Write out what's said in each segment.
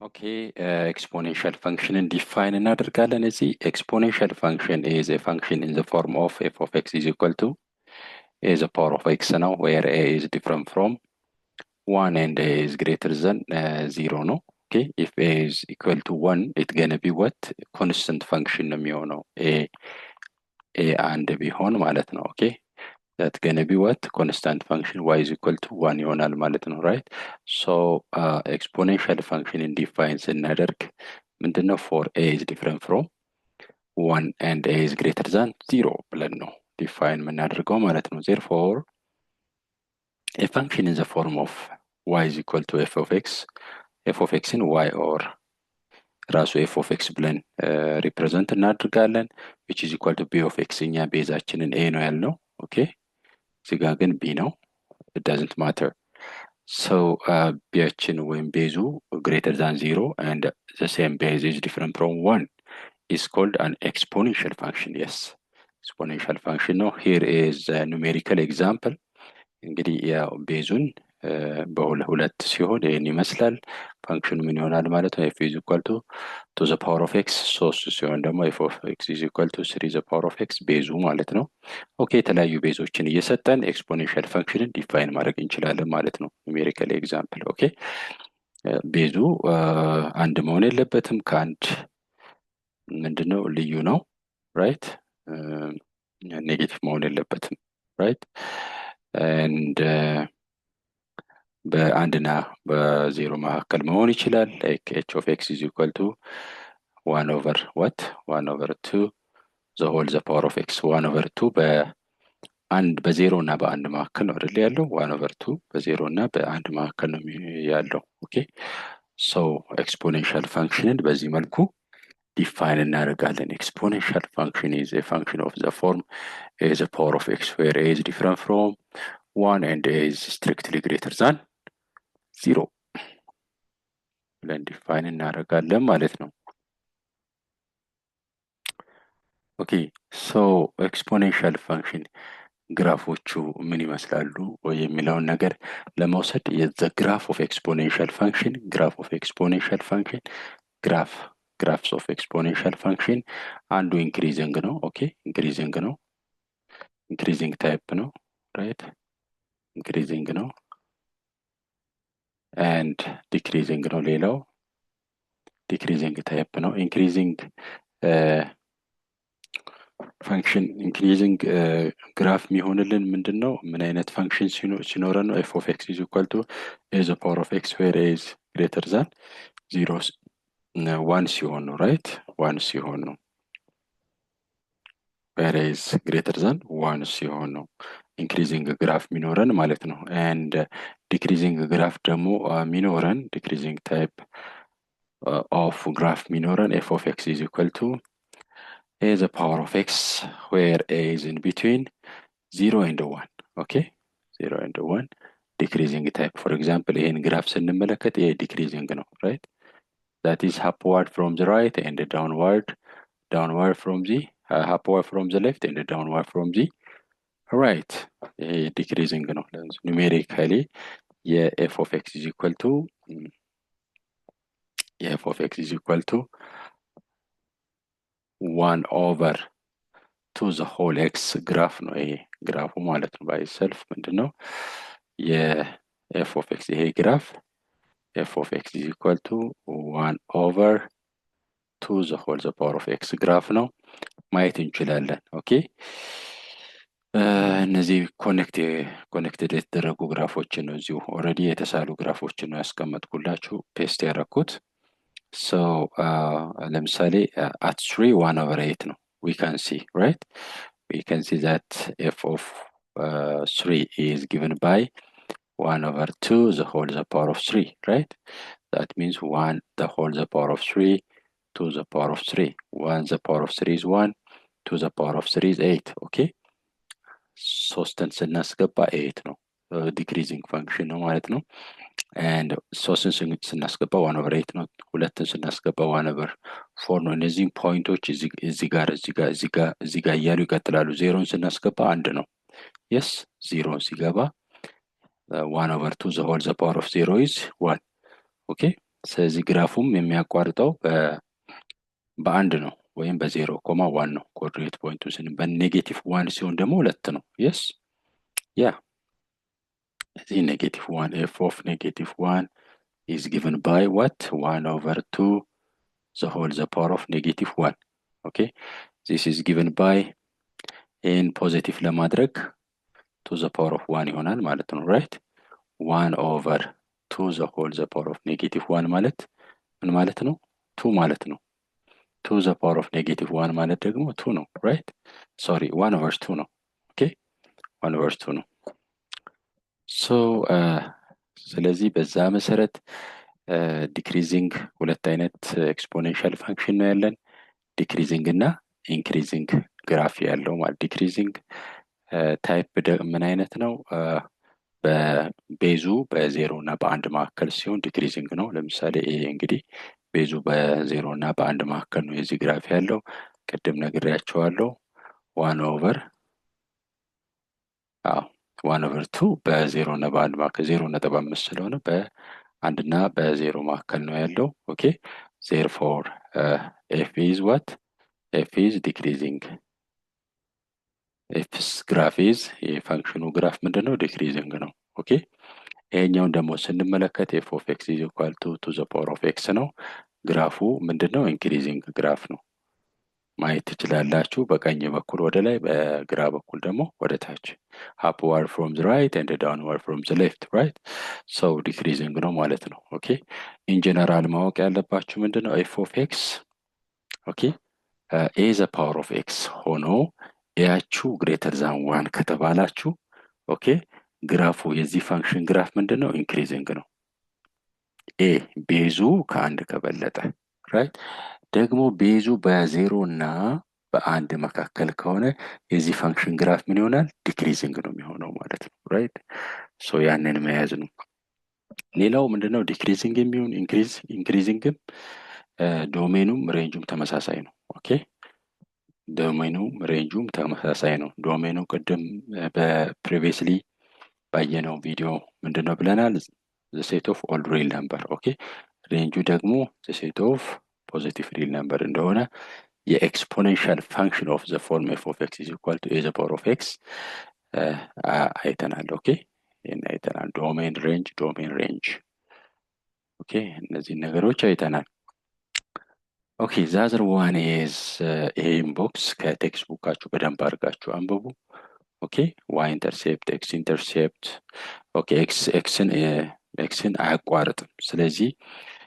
Okay, exponential function and define another see exponential function is a function in the form of f of x is equal to a the power of x now, where a is different from 1 and a is greater than 0 no. Okay, if a is equal to 1, it's gonna be what? Constant function ነው a and ቢሆን ማለት ነው. Okay, that's gonna be what? Constant function y is equal to 1 ይሆናል ማለት ነው, right? So exponential function in define ስናደርግ ምንድነው? for a is different from 1 and a is greater than 0 ብለን ነው define የምናደርገው ማለት ነው. Therefore a function in the form of y is equal to f of x in y or ራሱ f of x ብለን represent እናደርጋለን, which is equal to b of x እኛ ቤዛችንን a ነው ያልነው. okay, እዚህ ጋር ግን b ነው, it doesn't matter. So ቢያችን ወይም ቤዙ greater than 0 and the same base is different from 1 is called an exponential function. Yes, exponential function ነው. Here is a numerical example. እንግዲህ ያው ቤዙን በሁለት ሲሆን ይሄን ይመስላል። ፋንክሽኑ ምን ይሆናል ማለት ነው? f is equal to the power of x 3 ሲሆን ደግሞ f of x is equal to 3 the power of x ቤዙ ማለት ነው። ኦኬ፣ የተለያዩ ቤዞችን እየሰጠን ኤክስፖኔንሻል ፈንክሽንን ዲፋይን ማድረግ እንችላለን ማለት ነው። ኑሜሪካል ኤግዛምፕል። ኦኬ፣ ቤዙ አንድ መሆን የለበትም፣ ከአንድ ምንድነው ልዩ ነው፣ ራይት? ኔጌቲቭ መሆን የለበትም፣ ራይት? and በአንድና በዜሮ መካከል መሆን ይችላል። like h of x is equal to 1 over what? 1 over 2 the whole the power of x 1 over 2 በዜሮ እና በአንድ መካከል ነው አይደል ያለው? 1 over 2 በዜሮ እና በአንድ መካከል ነው ያለው። ኦኬ፣ so exponential functionን በዚህ መልኩ define እናደርጋለን። exponential function is a function of the form a is a power of x where a is different from 1 and a is strictly greater than 0 ብለን define እናደርጋለን ማለት ነው። ኦኬ፣ so exponential function ግራፎቹ ምን ይመስላሉ የሚለውን ነገር ለመውሰድ the graph of exponential function graphs of exponential function አንዱ increasing ነው። ኦኬ፣ increasing ነው፣ increasing type ነው፣ right? increasing ነው and decreasing ነው። ሌላው decreasing type ነው። increasing function increasing graph የሚሆንልን ምንድነው? ምን አይነት function ሲኖረን ነው? f of x is equal to a the power of x where a is greater than 0 1 ሲሆን ነው፣ right? 1 ሲሆን ነው፣ where a is greater than 1 ሲሆን ነው increasing graph የሚኖረን ማለት ነው። and decreasing graph ደግሞ የሚኖረን decreasing type of graph የሚኖረን f of x is equal to a the power of x where a is in between 0 and 1. okay, 0 and 1 decreasing type. for example ይሄን ግራፍ ስንመለከት ይሄ decreasing ነው, right? that is upward from the right and downward from the upward from the left and downward from the right. ይሄ decreasing ነው። numerically f of x is equal to f of x is equal to 1 over 2 the whole x ግራፍ ነው ይሄ ግራፉ ማለት ነው። by itself ምንድነው f of x ይሄ ግራፍ f of x is equal to 1 over 2 the whole the power of x ግራፍ ነው ማየት እንችላለን። ኦኬ፣ እነዚህ ኮኔክትድ የተደረጉ ግራፎችን ነው፣ እዚሁ ኦልሬዲ የተሳሉ ግራፎችን ነው ያስቀመጥኩላችሁ፣ ፔስት ያደረኩት። so ለምሳሌ at 3 1 over 8 ነው we can see, right? we can see that f of 3 is given by 1 over 2 the whole the power of 3, right? that means 1 the whole the power of 3 to the power of 3. 1 the power of 3 is 1, 2 the power of 3 is 8. okay, ሶስትን ስናስገባ 8 ነው፣ decreasing function ነው ማለት ነው። and ሶስትን ስናስገባ 1 over 8 ነው። ሁለትን ስናስገባ 1 over 4 ነው። እነዚህም ፖይንቶች እዚህ ጋር እያሉ ይቀጥላሉ። ዜሮን ስናስገባ 1 ነው። yes, ዜሮን ሲገባ 1 over 2 the whole the power of 0 is 1. okay, ስለዚህ ግራፉም የሚያቋርጠው በአንድ ነው ወይም በዜሮ ኮማ ዋን ነው። ኮኦርዲኔት ፖይንቱ በኔጌቲቭ ዋን ሲሆን ደግሞ ሁለት ነው። የስ ያ እዚህ ኔጌቲቭ ዋን ኤፍ ኦፍ ኔጌቲቭ ዋን is given by what 1 over 2 the whole the power of negative 1. okay, this is given by in positive ለማድረግ to the power of 1 ይሆናል ማለት ነው። right 1 over 2 the whole the power of negative 1 ማለት ምን ማለት ነው? 2 ማለት ነው። 2 the power of negative 1 ማለት ደግሞ 2 ነው። right sorry 1 over 2 ነው። okay 1 over 2 ነው። so ስለዚህ በዛ መሰረት ዲክሪዚንግ ሁለት አይነት ኤክስፖኔንሻል ፋንክሽን ነው ያለን፣ ዲክሪዚንግ እና ኢንክሪዚንግ ግራፍ ያለው ማለት። ዲክሪዚንግ ታይፕ ምን አይነት ነው? በቤዙ በዜሮ እና በአንድ መካከል ሲሆን ዲክሪዚንግ ነው። ለምሳሌ ይሄ እንግዲህ ቤዙ በዜሮ እና በአንድ መካከል ነው የዚህ ግራፍ ያለው። ቅድም ነግሬያቸዋለሁ። 1 ኦቨር 2 በዜሮ እና በአንድ መካከል 0.5 ስለሆነ በአንድ እና በዜሮ መካከል ነው ያለው። ኦኬ therefore f is what? f is decreasing. f's graph is የፋንክሽኑ ግራፍ ምንድነው? ዲክሪዚንግ ነው። ኦኬ ይሄኛውን ደግሞ ስንመለከት f of x is equal to the power of x ነው። ግራፉ ምንድነው? ኢንክሪዚንግ ግራፍ ነው ማየት ትችላላችሁ። በቀኝ በኩል ወደ ላይ፣ በግራ በኩል ደግሞ ወደ ታች። upward from the right and downward from the left. right so decreasing ነው ማለት ነው። ኦኬ in general ማወቅ ያለባችሁ ምንድነው? f of x ኦኬ a the power of x ሆኖ ያችሁ greater than 1 ከተባላችሁ ኦኬ ግራፉ የዚህ ፋንክሽን ግራፍ ምንድነው? ኢንክሪዚንግ ነው። a ቤዙ ከአንድ ከበለጠ right ደግሞ ቤዙ በዜሮ እና በአንድ መካከል ከሆነ የዚህ ፋንክሽን ግራፍ ምን ይሆናል? ዲክሪዚንግ ነው የሚሆነው ማለት ነው። right so ያንን መያዝ ነው። ሌላው ምንድነው? ዲክሪዚንግ የሚሆን ኢንክሪዚንግም ዶሜኑም ሬንጁም ተመሳሳይ ነው። ኦኬ ዶሜኑም ሬንጁም ተመሳሳይ ነው። ዶሜኑ ቅድም በፕሪቪየስሊ ባየነው ቪዲዮ ምንድነው ብለናል? the set of all real number. ኦኬ ሬንጁ ደግሞ the set of positive real number እንደሆነ የኤክስፖኔንሻል ፋንክሽን ኦፍ ዘ ፎርም f of x is equal to a the power of x አይተናል። ኦኬ ይሄን አይተናል። ዶሜን ሬንጅ ኦኬ እነዚህ ነገሮች አይተናል። ኦኬ the other one is ይሄን ቦክስ ከቴክስት ቡካችሁ በደንብ አድርጋችሁ አንብቡ። ኦኬ y ኢንተርሴፕት x ኢንተርሴፕት ኦኬ ኤክስን አያቋርጥም። ስለዚህ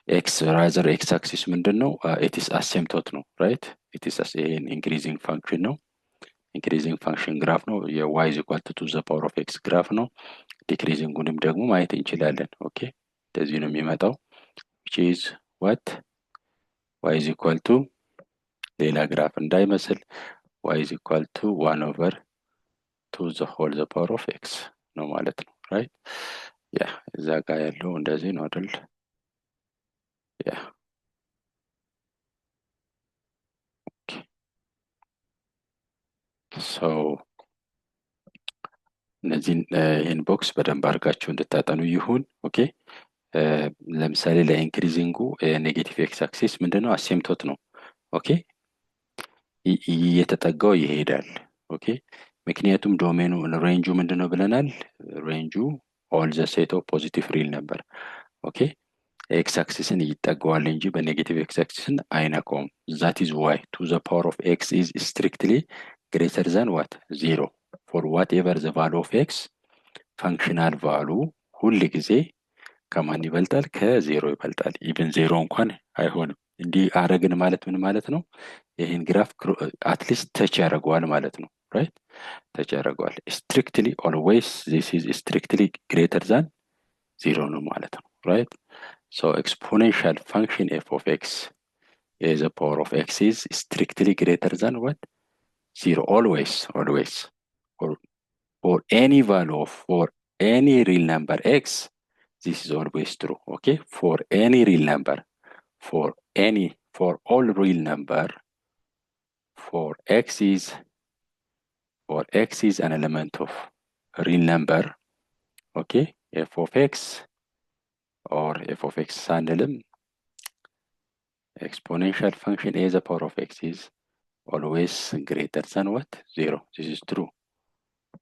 x rather x axis ምንድነው? it is asymptote ነው። right it is increasing function ነው። increasing function ግራፍ ነው። y is equal to the power of x ግራፍ ነው። ዲክሪዚንጉንም ደግሞ ማየት እንችላለን። ኦኬ እንደዚህ ነው የሚመጣው which is what y is equal to ሌላ ግራፍ እንዳይመስል y is equal to 1 over 2 the whole the power of x ነው ማለት ነው። right ያ እዛ ጋር ያለው እንደዚህ ነው አይደል? yeah okay so እነዚህን ይህን ቦክስ በደንብ አድርጋችሁ እንድታጠኑ ይሁን። ኦኬ ለምሳሌ ለኢንክሪዚንጉ ኔጌቲቭ ኤክስ አክሲስ ምንድነው? አሲምቶት ነው። ኦኬ እየተጠጋው ይሄዳል። ኦኬ ምክንያቱም ዶሜኑ ሬንጁ ምንድነው ብለናል? ሬንጁ all the set of positive real number። ኦኬ ኤክስ አክሲስን ይጠጋዋል እንጂ በኔጌቲቭ ኤክስ አክሲስን አይነካውም። that is why to the power of x is strictly greater than what? 0 for whatever the value of x functional value ሁል ጊዜ ከማን ይበልጣል? ከዜሮ ይበልጣል። ኢቭን ዜሮ እንኳን አይሆንም። እንዲህ አረግን ማለት ምን ማለት ነው? ይሄን ግራፍ አትሊስት ተች ያደርገዋል ማለት ነው። right ተች ያደርገዋል። strictly always this is strictly greater than 0 ነው ማለት ነው። right so exponential function f of x is the power of x is strictly greater than what? 0 always for any value for any real number x this is always true. okay for any real number for all real number for x is an element of real number. okay f of x or f of x ሳንልም exponential function a the power of x is always greater than what? 0. This is true.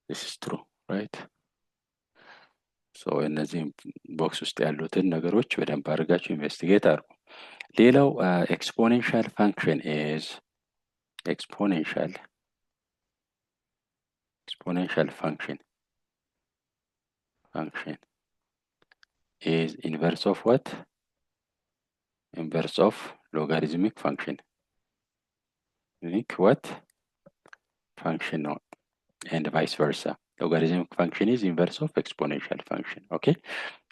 This is true, right? So እነዚህም ቦክስ ውስጥ ያሉትን ነገሮች በደንብ አድርጋችሁ ኢንቨስቲጌት አድርጉ። ሌላው exponential function is exponential function is inverse of what? Inverse of logarithmic function. Logarithmic what? Function and vice versa. Logarithmic function is inverse of exponential function. Okay?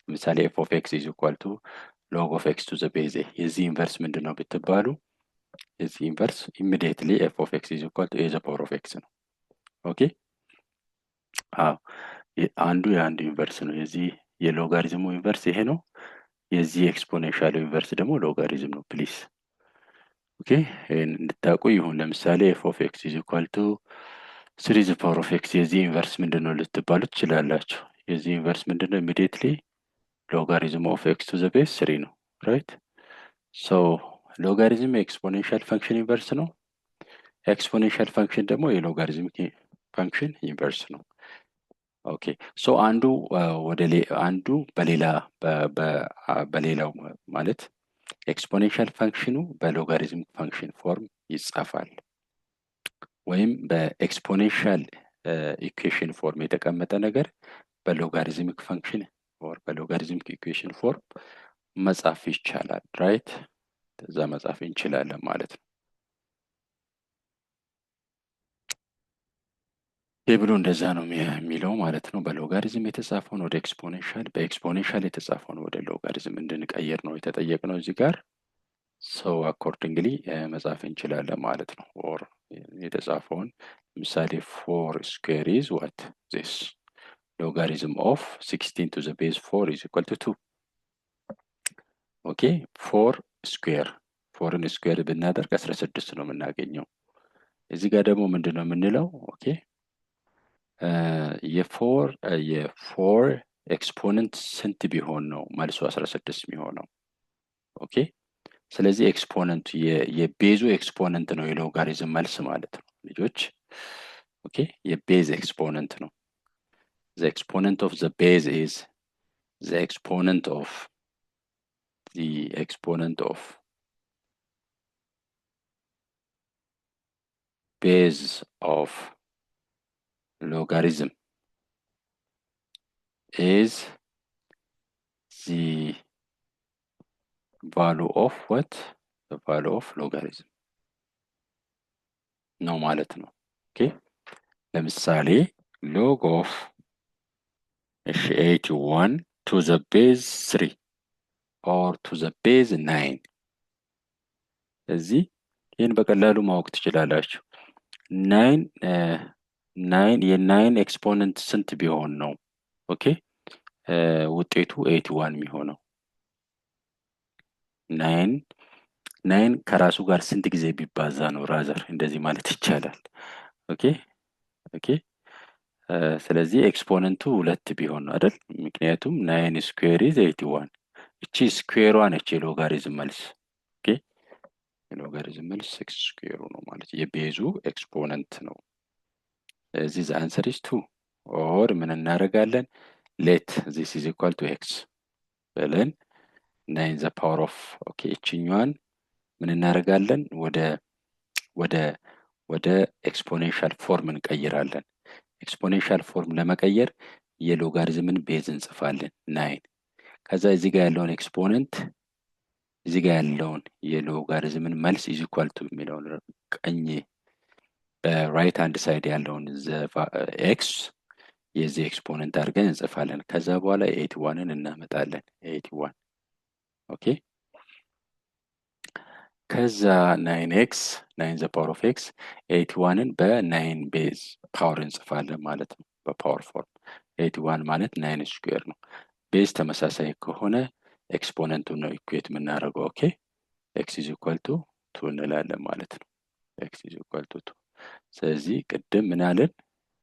ምሳሌ f of x is equal to log of x to the base a. የዚህ ኢንቨርስ ምንድን ነው ብትባሉ የዚህ ኢንቨርስ immediately f of x is equal to a the power of x ነው። ኦኬ አዎ አንዱ የአንዱ ኢንቨርስ ነው። የዚህ የሎጋሪዝሙ ኢንቨርስ ይሄ ነው። የዚህ ኤክስፖኔንሻል ኢንቨርስ ደግሞ ሎጋሪዝም ነው። ፕሊስ ኦኬ ይሄን እንድታውቁ ይሁን። ለምሳሌ f of x is equal to 3 the power of x የዚህ ኢንቨርስ ምንድነው ልትባሉ ትችላላችሁ። የዚህ ኢንቨርስ ምንድነው immediately logarithm of x to the base 3 ነው። right? so logarithm exponential function inverse ነው። exponential function ደግሞ የሎጋሪዝም function inverse ነው። ኦኬ ሶ አንዱ አንዱ በሌላው ማለት ኤክስፖኔንሻል ፈንክሽኑ በሎጋሪዝም ፈንክሽን ፎርም ይጻፋል ወይም በኤክስፖኔንሻል ኢኩዌሽን ፎርም የተቀመጠ ነገር በሎጋሪዝሚክ ፈንክሽን or በሎጋሪዝሚክ ኢኩዌሽን ፎርም መጻፍ ይቻላል። ራይት እዛ መጻፍ እንችላለን ማለት ነው። ቴብሉ እንደዛ ነው የሚለው ማለት ነው። በሎጋሪዝም የተጻፈውን ወደ ኤክስፖኔንሻል በኤክስፖኔንሻል የተጻፈውን ወደ ሎጋሪዝም እንድንቀይር ነው የተጠየቅነው እዚህ ጋር። ሰው አኮርዲንግሊ መጻፍ እንችላለን ማለት ነው። ኦር የተጻፈውን ምሳሌ 4 ስኩዌር ኢዝ ዋት ዚስ logarithm of 16 to the base 4 is equal to 2. ኦኬ 4 ስኩዌር 4ን ስኩዌር ብናደርግ 16 ነው የምናገኘው። እዚህ ጋር ደግሞ ምንድነው የምንለው? ኦኬ የፎር ኤክስፖነንት ስንት ቢሆን ነው መልሱ 16 የሚሆነው? ኦኬ ስለዚህ ኤክስፖነንቱ የቤዙ ኤክስፖነንት ነው የሎጋሪዝም መልስ ማለት ነው ልጆች። ኦኬ የቤዝ ኤክስፖነንት ነው። the exponent of the base is the exponent of base of logarithm is the value of what? The value of logarithm ነው ማለት ነው። ኦኬ ለምሳሌ log of 81 to the base 3 or to the base 9 እዚህ ይህን በቀላሉ ማወቅ ትችላላችሁ። 9 የ9 ኤክስፖነንት ስንት ቢሆን ነው ኦኬ ውጤቱ 81 የሚሆነው? 9 ከራሱ ጋር ስንት ጊዜ ቢባዛ ነው ራዘር እንደዚህ ማለት ይቻላል። ኦኬ ስለዚህ ኤክስፖነንቱ 2 ቢሆን ነው አይደል? ምክንያቱም 9 ስኩዌር ኢዝ 81 እቺ ስኩዌሯ ነች የሎጋሪዝም መልስ። ኦኬ የሎጋሪዝም መልስ 6 ስኩዌሩ ነው ማለት የቤዙ ኤክስፖነንት ነው። ስለዚህ the answer is 2 or ምን እናደርጋለን? let this is equal to x ብለን 9 the power of ኦኬ እቺኛዋን ምን እናደርጋለን? ወደ ኤክስፖኔንሻል ፎርም እንቀይራለን። ኤክስፖኔንሻል ፎርም ለመቀየር የሎጋሪዝምን ቤዝ እንጽፋለን 9 ከዛ እዚህ ጋር ያለውን ኤክስፖነንት እዚህ ጋር ያለውን የሎጋሪዝምን መልስ ኢዝ ኢኳል ቱ የሚለውን ቀኝ በራይት ሃንድ ሳይድ ያለውን ኤክስ የዚህ ኤክስፖነንት አድርገን እንጽፋለን። ከዛ በኋላ 81ን እናመጣለን 81 ኦኬ ከዛ 9x 9 the power of x 81ን በ9 ቤዝ ፓወር እንጽፋለን ማለት ነው። በፓወር ፎርም 81 ማለት 9 ስኩዌር ነው። ቤዝ ተመሳሳይ ከሆነ ኤክስፖነንቱን ነው ኢኩዌት የምናደርገው። ኦኬ x is equal to 2 እንላለን ማለት ነው። x is equal to 2 ስለዚህ ቅድም ምን አለን?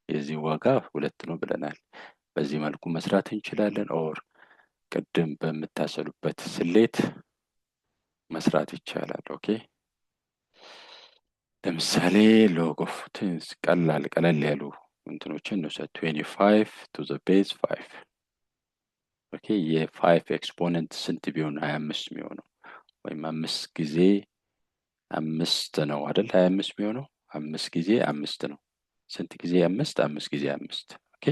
የዚህ ዋጋ 2 ነው ብለናል። በዚህ መልኩ መስራት እንችላለን። ኦር ቅድም በምታሰሉበት ስሌት መስራት ይቻላል። ኦኬ ለምሳሌ ሎግ ኦፍ ቀለል ያሉ እንትኖችን እንውሰድ 25 to the base 5 ኦኬ የፋይቭ ኤክስፖነንት ስንት ቢሆን 25 የሚሆነው ወይም 5 ጊዜ 5 ነው አይደል? 25 የሚሆነው 5 ጊዜ 5 ነው። ስንት ጊዜ 5? 5 ጊዜ 5 ኦኬ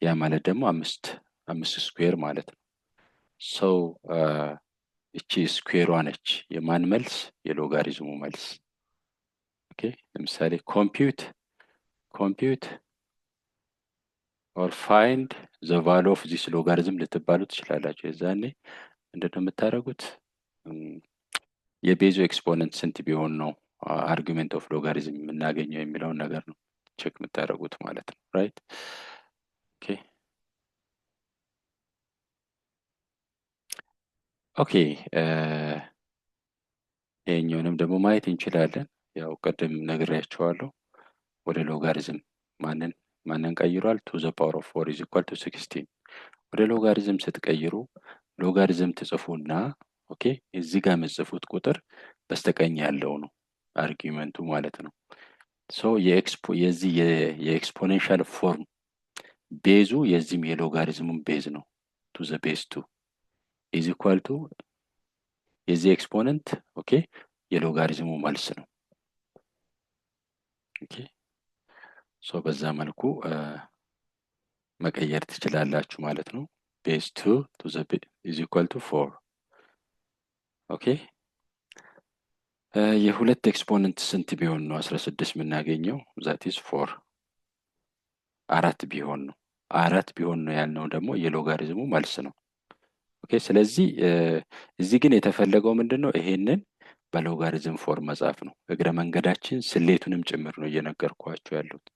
ያ ማለት ደግሞ 5 ስኩዌር ማለት ነው። ሰው እቺ ስኩዌሯ ነች የማን መልስ? የሎጋሪዝሙ መልስ። ኦኬ ለምሳሌ ኮምፒውት ኦር ፋይንድ ዘ ቫሉ ኦፍ ዚስ ሎጋሪዝም ልትባሉ ትችላላችሁ። የዛኔ ምንድነው የምታደርጉት? የቤዙ ኤክስፖነንት ስንት ቢሆን ነው አርጊመንት ኦፍ ሎጋሪዝም የምናገኘው የሚለውን ነገር ነው ቼክ የምታደርጉት ማለት ነው። ራይት ኦኬ ኦኬ ይሄኛውንም ደግሞ ማየት እንችላለን። ያው ቅድም ነግሬያቸዋለሁ። ወደ ሎጋሪዝም ማንን ቀይሯል? ቱ ዘ ፓወር ኦፍ 4 ኢዝ ኢኳል ቱ 16 ወደ ሎጋሪዝም ስትቀይሩ ሎጋሪዝም ትጽፉና ኦኬ እዚህ ጋር የምትጽፉት ቁጥር በስተቀኝ ያለው ነው አርጊመንቱ ማለት ነው። ሶ የዚህ የኤክስፖኔንሻል ፎርም ቤዙ የዚህም የሎጋሪዝሙን ቤዝ ነው። ቱ ዘ ቤዝ 2 ኢዝ ኢኳል ቱ የዚህ ኤክስፖነንት ኦኬ የሎጋሪዝሙ መልስ ነው። ኦኬ ሶ በዛ መልኩ መቀየር ትችላላችሁ ማለት ነው። ቤዝ 2 to the is equal to 4 ኦኬ የሁለት ኤክስፖነንት ስንት ቢሆን ነው 16 የምናገኘው? ዛት ኢዝ 4 አራት ቢሆን ነው ያልነው ደግሞ የሎጋሪዝሙ መልስ ነው። ኦኬ ስለዚህ እዚህ ግን የተፈለገው ምንድነው? ይሄንን በሎጋሪዝም ፎርም መጻፍ ነው። እግረ መንገዳችን ስሌቱንም ጭምር ነው እየነገርኳችሁ ያሉት።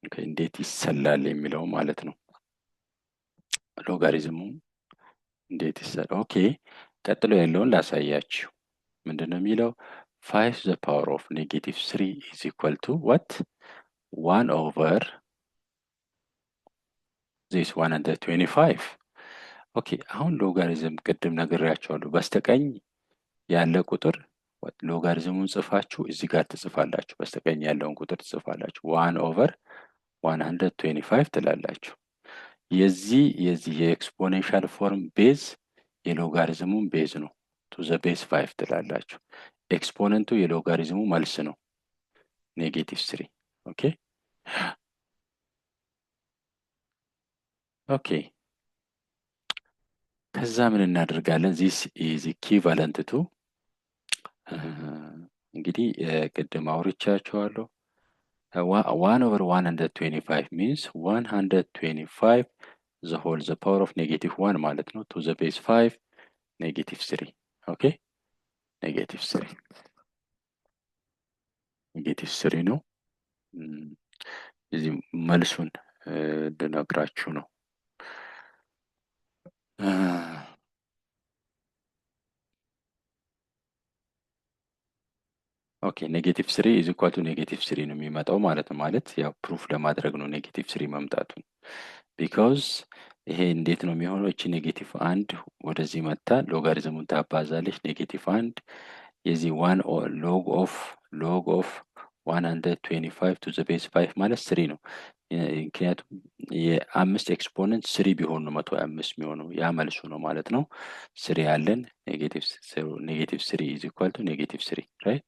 ኦኬ እንዴት ይሰላል የሚለው ማለት ነው። ሎጋሪዝሙ እንዴት ይሰላል? ኦኬ ቀጥሎ ያለውን ላሳያችሁ። ምንድነው የሚለው? 5 the power of -3 is equal to what? 1 over this 125 ኦኬ አሁን ሎጋሪዝም ቅድም ነግሬያቸዋለሁ። በስተቀኝ ያለ ቁጥር ሎጋሪዝሙን ጽፋችሁ እዚህ ጋር ትጽፋላችሁ። በስተቀኝ ያለውን ቁጥር ትጽፋላችሁ 1 over 125 ትላላችሁ። የዚህ የኤክስፖኔንሻል ፎርም ቤዝ የሎጋሪዝሙን ቤዝ ነው። ቱ ዘ ቤዝ 5 ትላላችሁ። ኤክስፖነንቱ የሎጋሪዝሙ መልስ ነው -3 ኦኬ ኦኬ ከዛ ምን እናደርጋለን? ዚስ ኢዝ ኢኩቫለንት ቱ እንግዲህ ቅድም አውርቻችኋለሁ 1 over 125 means 125 the whole the power of -1 ማለት ነው to the base 5 -3 ኦኬ -3 ነው። እዚህ መልሱን ልነግራችሁ ነው። ኦኬ -3 is equal to -3 ነው የሚመጣው ማለት ነው። ማለት ያው ፕሩፍ ለማድረግ ነው -3 መምጣቱን። ቢኮዝ ይሄ እንዴት ነው የሚሆነው? እቺ -1 ወደዚህ መጣ ሎጋሪዝሙን ታባዛለች። -1 የዚህ 1 log of 125 to the base 5 ማለት 3 ነው። ምክንያቱም የአምስት ኤክስፖነንት 3 ቢሆን ነው 125 የሚሆነው ያ መልሱ ነው ማለት ነው። 3 ያለን -3 is equal to -3 right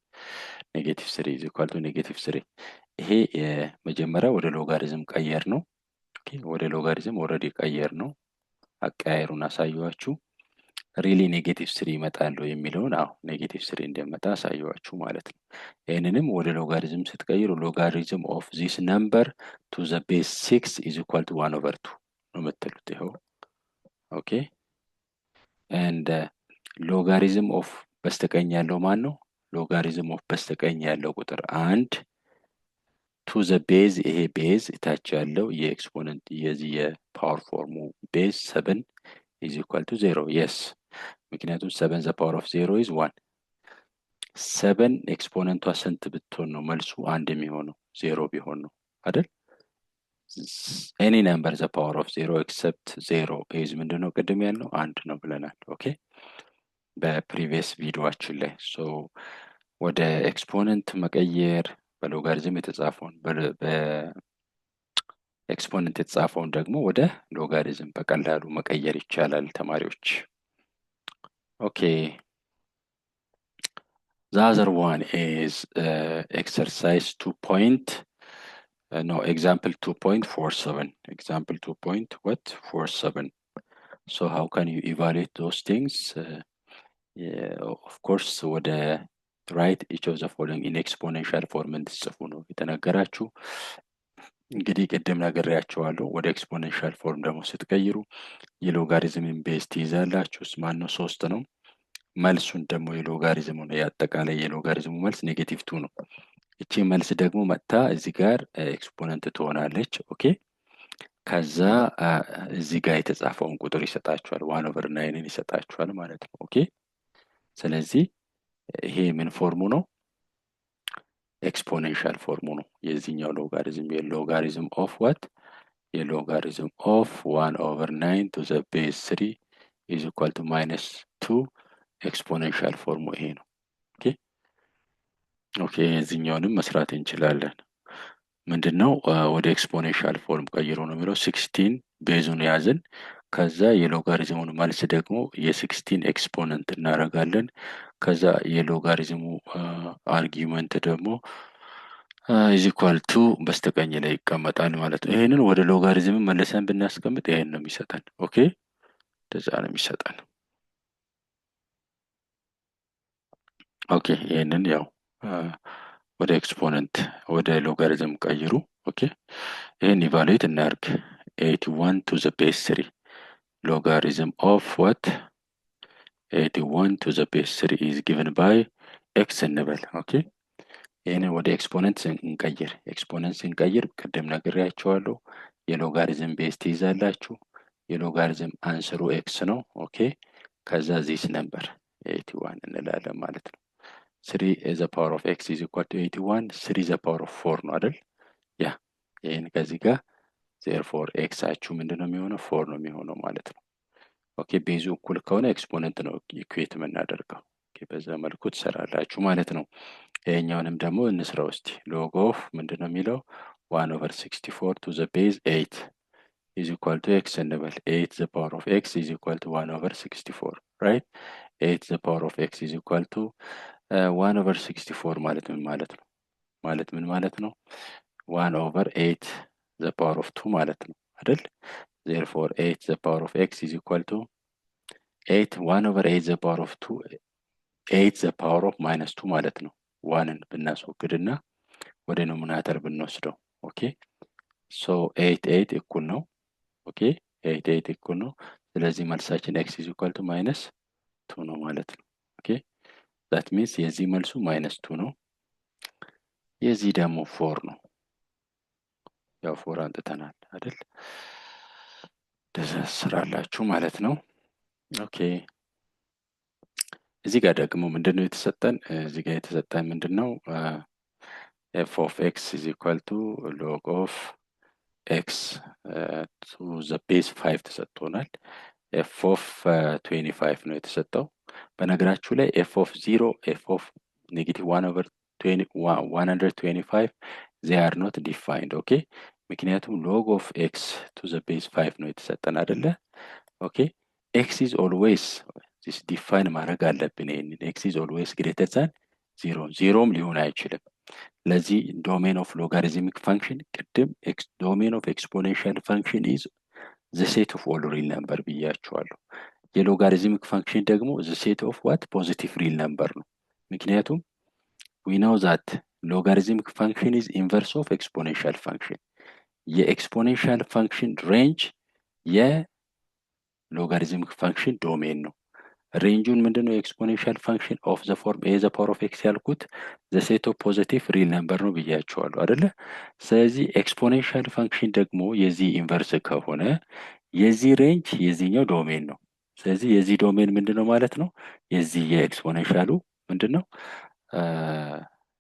-3 is equal to -3 ይሄ የመጀመሪያ ወደ ሎጋሪዝም ቀየር ነው። ኦኬ ወደ ሎጋሪዝም ኦልሬዲ ቀየር ነው። አቀያየሩን አሳየዋችሁ። ሪሊ -3 ይመጣል የሚለውን -3 እንደመጣ አሳየዋችሁ ማለት ነው። ይሄንንም ወደ ሎጋሪዝም ስትቀይሩ ሎጋሪዝም ኦፍ ዚስ ነምበር ቱ ዘ ቤዝ 6 is equal to 1 over 2 ነው የምትሉት። ይኸው ኦኬ and ሎጋሪዝም ኦፍ በስተቀኝ ያለው ማን ነው? ሎጋሪዝም ኦፍ በስተቀኝ ያለው ቁጥር 1 ቱ ዘ ቤዝ ይሄ ቤዝ እታች ያለው የኤክስፖነንት የዚህ የፓወር ፎርሙ ቤዝ 7 is equal to 0 yes ምክንያቱም 7 the power of 0 is 1 7 ኤክስፖነንቷ ስንት ብትሆን ነው መልሱ 1 የሚሆነው? 0 ቢሆን ነው አይደል? any number the power of 0 except 0 is ምንድነው ቅድም ያልነው 1 ነው ብለናል። ኦኬ በፕሪቪየስ ቪዲዮአችን ላይ ወደ ኤክስፖነንት መቀየር በሎጋሪዝም የተጻፈውን በኤክስፖነንት የተጻፈውን ደግሞ ወደ ሎጋሪዝም በቀላሉ መቀየር ይቻላል ተማሪዎች። ኦኬ the other one is exercise 2. Example 2.47. Example 2.47. So how can you evaluate those things? Of course, ወደ write each of the following in exponential form እንድትጽፉ ነው የተነገራችሁ። እንግዲህ ቅድም ነግሬያችኋለሁ። ወደ ኤክስፖኔንሻል ፎርም ደግሞ ስትቀይሩ የሎጋሪዝምን ቤዝ ትይዛላችሁ። ማን ነው? 3 ነው። መልሱን ደግሞ የሎጋሪዝሙ ነው የአጠቃላይ የሎጋሪዝሙ መልስ -2 ነው። እቺ መልስ ደግሞ መጥታ እዚህ ጋር ኤክስፖነንት ትሆናለች። ኦኬ ከዛ እዚህ ጋር የተጻፈውን ቁጥር ይሰጣችኋል 1/9 ይሰጣችኋል ማለት ነው። ኦኬ ስለዚህ ይሄ ምን ፎርሙ ነው? ኤክስፖኔንሻል ፎርሙ ነው የዚህኛው ሎጋሪዝም። የሎጋሪዝም ኦፍ ዋት? የሎጋሪዝም ኦፍ 1/9 to the base 3 is equal to -2 ኤክስፖኔንሻል ፎርሙ ይሄ ነው። ኦኬ የዚህኛውንም መስራት እንችላለን። ምንድነው ወደ ኤክስፖኔንሻል ፎርም ቀይሮ ነው የሚለው 16 ቤዙን ያዝን። ከዛ የሎጋሪዝሙን መልስ ደግሞ የ16 ኤክስፖነንት እናደርጋለን። ከዛ የሎጋሪዝሙ አርጊውመንት ደግሞ is equal to በስተቀኝ ላይ ይቀመጣል ማለት ነው። ይሄንን ወደ ሎጋሪዝም መልሰን ብናስቀምጥ ይሄን ነው የሚሰጠን። ኦኬ እንደዛ ነው የሚሰጠን። ኦኬ ይሄንን ያው ወደ ኤክስፖነንት ወደ ሎጋሪዝም ቀይሩ። ኦኬ ይሄን ኢቫሉዌት እናርግ። 81 to the base 3 logarithm of what? 81 to the base 3 is given by x እንበል። ኦኬ ይሄንን ወደ ኤክስፖነንት እንቀይር። ኤክስፖነንት ስንቀይር ቅድም ነግሬያችኋለሁ የሎጋሪዝም ቤዝ ትይዛላችሁ። የሎጋሪዝም አንስሩ ኤክስ ነው። ኦኬ ከዛ ዚስ ነምበር 81 እንላለን ማለት ነው። 3 the power of x is equal to 81 3 the power of 4 ነው አይደል? ያ ይሄን ከዚህ ጋር therefore x አችሁ ምንድነው የሚሆነው? 4 ነው የሚሆነው ማለት ነው። ኦኬ ቤዙ እኩል ከሆነ ኤክስፖነንት ነው ኢኩዌት የምናደርገው። ኦኬ በዛ መልኩ ትሰራላችሁ ማለት ነው። ይሄኛውንም ደግሞ እንስራው እስቲ። log of ምንድነው የሚለው 1/64 to the base 8 is equal to x እንበል። 8 the power of x is equal to 1/64 right? 8 the power of x is equal to 1/64 ማለት ምን ማለት ነው? ምን ማለት ነው? 1/8 the power of 2 ማለት ነው አይደል? therefore 8 the power of x is equal to 1/8 the power of 2 8 the power of -2 ማለት ነው። 1ን ብናስወግድና ወደ ኖሚናተር ብንወስደው ኦኬ ሶ 8 እኩል ነው። ኦኬ 8 እኩል ነው። ስለዚህ መልሳችን x is equal to -2 ነው ማለት ነው። ኦኬ that means የዚህ መልሱ -2 ነው። የዚህ ደግሞ 4 ነው። ያው 4 አንጥተናል አይደል? እንደዛ ስራላችሁ ማለት ነው። ኦኬ እዚህ ጋር ደግሞ ምንድነው የተሰጠን? እዚህ ጋር የተሰጠን ምንድነው? f of x is equal to log of x to the base 5 ተሰጥቶናል። f of 25 ነው የተሰጠው። በነገራችሁ ላይ f of 0 f of -1/125 they are not defined. ኦኬ ምክንያቱም log of x to the base 5 ነው የተሰጠን አይደለ? ኦኬ x is always this define ማድረግ አለብን። ይሄንን x is always greater than 0 0ም ሊሆን አይችልም። ለዚህ domain of logarithmic function ቅድም domain of exponential function is the set of all real number ብያችኋለሁ። የሎጋሪዝሚክ ፋንክሽን ደግሞ the set of what? positive real number ነው። ምክንያቱም we know that logarithmic function is inverse of exponential function. የኤክስፖኔንሻል ፋንክሽን ሬንጅ የሎጋሪዝሚክ ፋንክሽን ዶሜን ነው። ሬንጁን ምንድነው? ኤክስፖኔንሻል ፋንክሽን ኦፍ ዘ ፎርም a the power of x ያልኩት the set of positive real number ነው ብያችኋለሁ አይደለ? ስለዚህ ኤክስፖኔንሻል ፋንክሽን ደግሞ የዚህ ኢንቨርስ ከሆነ የዚህ ሬንጅ የዚህኛው ዶሜን ነው። ስለዚህ የዚህ ዶሜን ምንድነው ማለት ነው? የዚህ የኤክስፖኔንሻሉ ምንድነው?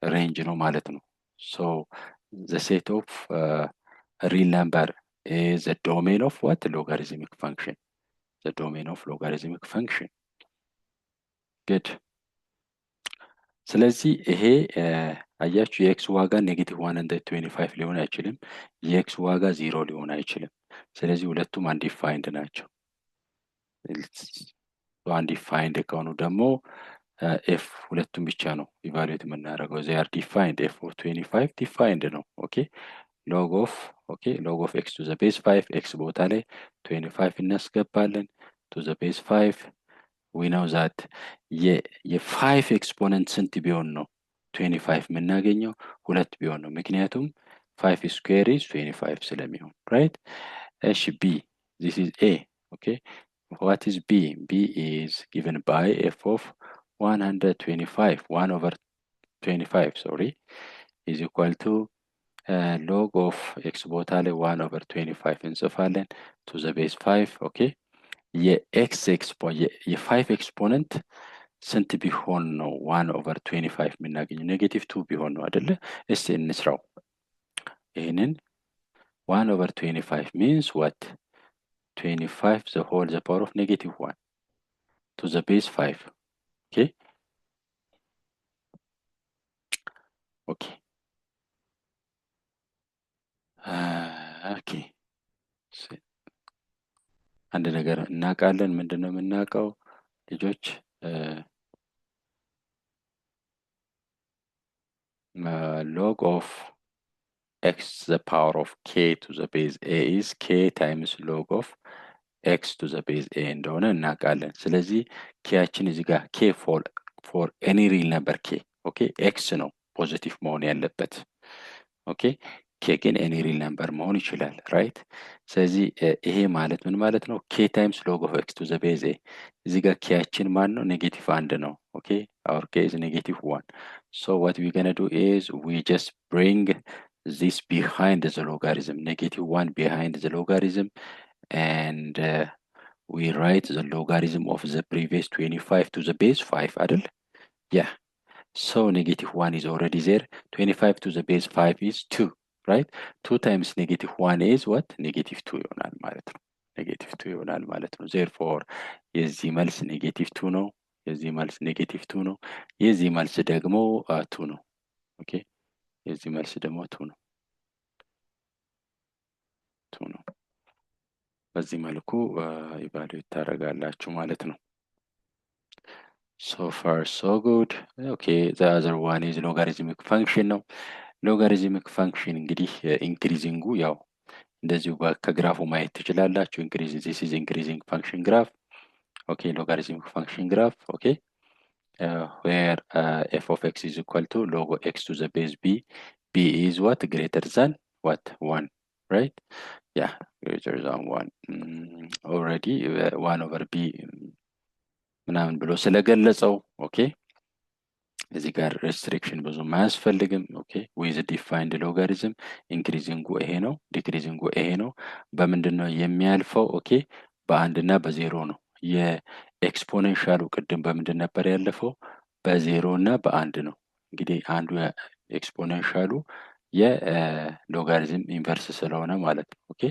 ሬንጅ ነው ማለት ነው። so the set of real number is the domain of what? Logarithmic function. The domain of logarithmic function. ግድ ስለዚህ ይሄ አያችሁ የኤክስ ዋጋ ኔጌቲቭ 125 ሊሆን አይችልም። የኤክስ ዋጋ 0 ሊሆን አይችልም። ስለዚህ ሁለቱም አንዲፋይንድ ናቸው። አንዲፋይንድ ከሆኑ ደግሞ ኤፍ ሁለቱም ብቻ ነው ኢቫሉዌት የምናደርገው። ዜ አር ዲፋይንድ ኤፍ ኦፍ 25 ዲፋይንድ ነው። ኦኬ ሎግ ኦፍ ኤክስ ቱ ዘ ቤዝ 5 ኤክስ ቦታ ላይ 25 እናስገባለን ቱ ዘ ቤዝ 5 ዊ ነው ዛት የፋይቭ ኤክስፖነንት ስንት ቢሆን ነው 25 የምናገኘው? ሁለት ቢሆን ነው። ምክንያቱም 5 ስኩዌር ኢዝ 25 ስለሚሆን ራይት። እሺ ቢ ዚስ ኢዝ ኤ ኦኬ what is b? b is given by f of 125 1 over 25 sorry is equal to log of x ቦታ ላይ 1 over 25 እንጽፋለን to the base 5 ኦኬ የኤክስ የፋይቭ ኤክስፖነንት ስንት ቢሆን ነው 1 over 25 የምናገኘው? ኔጌቲቭ 2 ቢሆን ነው አይደለ? እስቲ እንስራው ይህንን 1 over 25 means what? 25 the whole the power of negative 1 to the base 5 okay okay okay አንድ ነገር እናውቃለን። ምንድነው የምናውቀው ልጆች? log of x the power of k to the base a is k times log of x to the base a እንደሆነ እናውቃለን። ስለዚህ ኬያችን እዚህ ጋር k for any real number k ኦኬ x ነው ፖዚቲቭ መሆን ያለበት ኦኬ k ግን any real number መሆን ይችላል ራይት። ስለዚህ ይሄ ማለት ምን ማለት ነው? k times log of x to the base a እዚህ ጋር ኬያችን ማን ነው? ኔጌቲቭ 1 ነው ኦኬ our k is negative 1 so what we gonna do is we just bring this behind the logarithm negative 1 behind the logarithm and we write the logarithm of the previous 25 to the base 5 አይደል? yeah so negative 1 is already there 25 to the base 5 is 2 right 2 times negative 1 is what? negative 2 ይሆናል ማለት ነው። negative 2 ይሆናል ማለት ነው። therefore የዚህ መልስ negative 2 ነው። የዚህ መልስ negative 2 ነው። የዚህ መልስ ደግሞ 2 ነው ኦኬ የዚህ መልስ ደግሞ 2 ነው 2 ነው። በዚህ መልኩ ኢቫሉዌት ታደርጋላችሁ ማለት ነው። so far so good okay the other one is logarithmic function ነው። ሎጋሪዝሚክ ፋንክሽን እንግዲህ ኢንክሪዚንጉ ያው እንደዚሁ ከግራፉ ማየት ትችላላችሁ። ኢንክሪዝ this is increasing function graph okay logarithmic function graph okay where f of x is equal to log of x to the base b b is what? greater than what? 1 right yeah greater than 1 already 1 over b ምናምን ብሎ ስለገለጸው ኦኬ እዚህ ጋር ሬስትሪክሽን ብዙም አያስፈልግም ኦኬ with defined logarithm ኢንክሪዚንጉ ይሄ ነው ዲክሪዚንጉ ይሄ ነው። በምንድነው የሚያልፈው? ኦኬ በአንድ እና በዜሮ ነው። የኤክስፖኔንሻሉ ቅድም በምንድን ነበር ያለፈው? በዜሮ እና በአንድ ነው። እንግዲህ አንዱ ኤክስፖኔንሻሉ የሎጋሪዝም ኢንቨርስ ስለሆነ ማለት ነው ኦኬ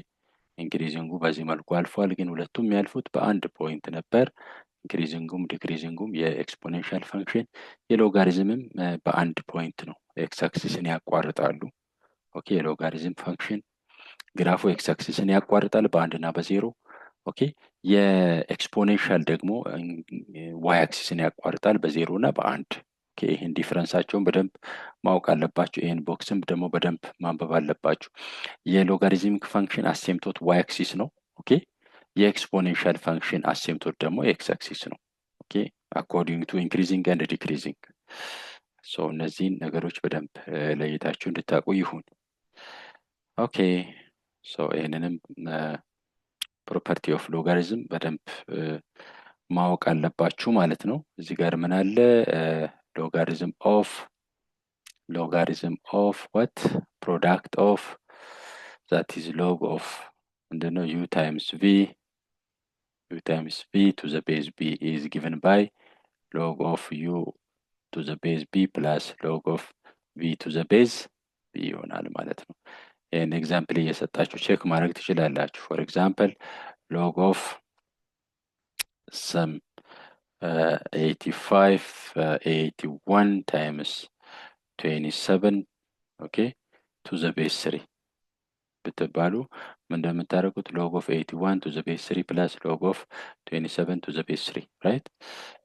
ኢንክሪዚንጉ በዚህ መልኩ አልፏል። ግን ሁለቱም ያልፉት በአንድ ፖይንት ነበር። ኢንክሪዚንጉም ዲክሪዚንጉም የኤክስፖኔንሻል ፈንክሽን የሎጋሪዝምም በአንድ ፖይንት ነው። ኤክስ አክሲስን ያቋርጣሉ ኦኬ የሎጋሪዝም ፈንክሽን ግራፉ ኤክስ አክሲስን ያቋርጣል በአንድ እና በዜሮ ኦኬ የኤክስፖኔንሻል ደግሞ ዋይ አክሲስን ያቋርጣል በዜሮ እና በአንድ ኦኬ ይህን ዲፍረንሳቸውን በደንብ ማወቅ አለባችሁ። ይህን ቦክስም ደግሞ በደንብ ማንበብ አለባችሁ። የሎጋሪዝሚክ ፈንክሽን አሴምቶት ዋይ አክሲስ ነው ኦኬ የኤክስፖኔንሻል ፈንክሽን አሴምቶት ደግሞ ኤክስ አክሲስ ነው ኦኬ አኮርዲንግ ቱ ኢንክሪዚንግ ኤንድ ዲክሪዚንግ ሶ እነዚህን ነገሮች በደንብ ለይታችሁ እንድታውቁ ይሁን ኦኬ ሶ ይህንንም ፕሮፐርቲ ኦፍ ሎጋሪዝም በደንብ ማወቅ አለባችሁ ማለት ነው። እዚህ ጋር ምን አለ? ሎጋሪዝም ኦፍ what? ፕሮዳክት ኦፍ that is log of ምንድነው u times v to the base b is given by log of u to the base b plus log of v to the base b ይሆናል ማለት ነው። ይህን ኤግዛምፕል እየሰጣችሁ ቼክ ማድረግ ትችላላችሁ። ፎር ኤግዛምፕል log of some 85 81 times 27 ኦኬ to the base 3 ብትባሉ ምን እንደምታደርጉት log of 81 to the base 3 plus log of 27 to the base 3 right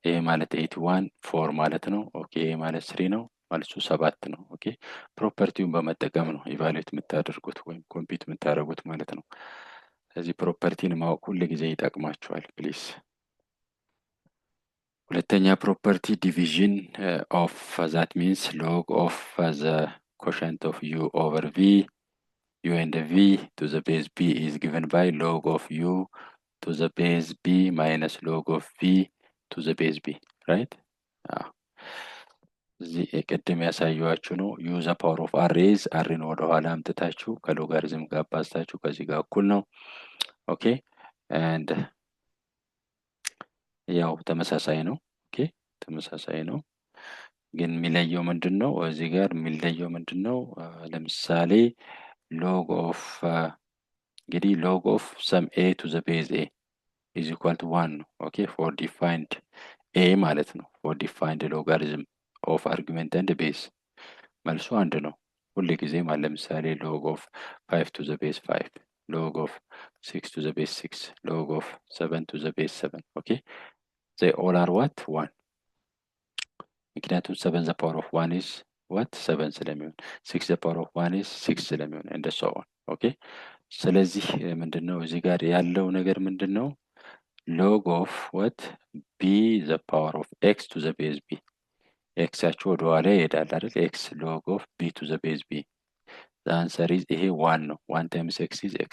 ይሄ ማለት 81 4 ማለት ነው ኦኬ ይሄ ማለት 3 ነው መልሱ 7 ነው ኦኬ ፕሮፐርቲውን በመጠቀም ነው ኢቫሉዌት የምታደርጉት ወይም ኮምፒት የምታደርጉት ማለት ነው ስለዚህ ፕሮፐርቲን ማወቅ ሁሉ ጊዜ ይጠቅማችኋል ፕሊዝ ሁለተኛ ፕሮፐርቲ ዲቪዥን ኦፍ that means log of the quotient of u over v u and v to the base b is given by log of u to the base b minus log of v to the base b right እዚህ ቅድም ያሳየኋችሁ ነው u the power of r is rን ወደ ኋላ አምጥታችሁ ከሎጋሪዝም ጋር አባዝታችሁ ከዚህ ጋር እኩል ነው ኦኬ and ያው ተመሳሳይ ነው ኦኬ ተመሳሳይ ነው ግን የሚለየው ምንድነው እዚህ ጋር የሚለየው ምንድነው ለምሳሌ log of እንግዲህ log of some a to the base a is equal to 1 okay for defined a ማለት ነው for defined logarithm of argument and base መልሱ አንድ ነው ሁሉ ጊዜ ማለት ለምሳሌ log of 5 to the base 5 log of 6 to the base 6 log of 7 to the base 7 okay they all are what 1 ምክንያቱም 7 the power of 1 is what 7 ስለሚሆን 6 the power of 1 is 6 ስለሚሆን and so on okay ስለዚህ ምንድነው እዚህ ጋር ያለው ነገር ምንድነው log of what b the power of x to the base b x ያቸው ወደ ኋላ ይሄዳል አይደል x log of b to the base b the answer is ይሄ 1 ነው 1 times x is x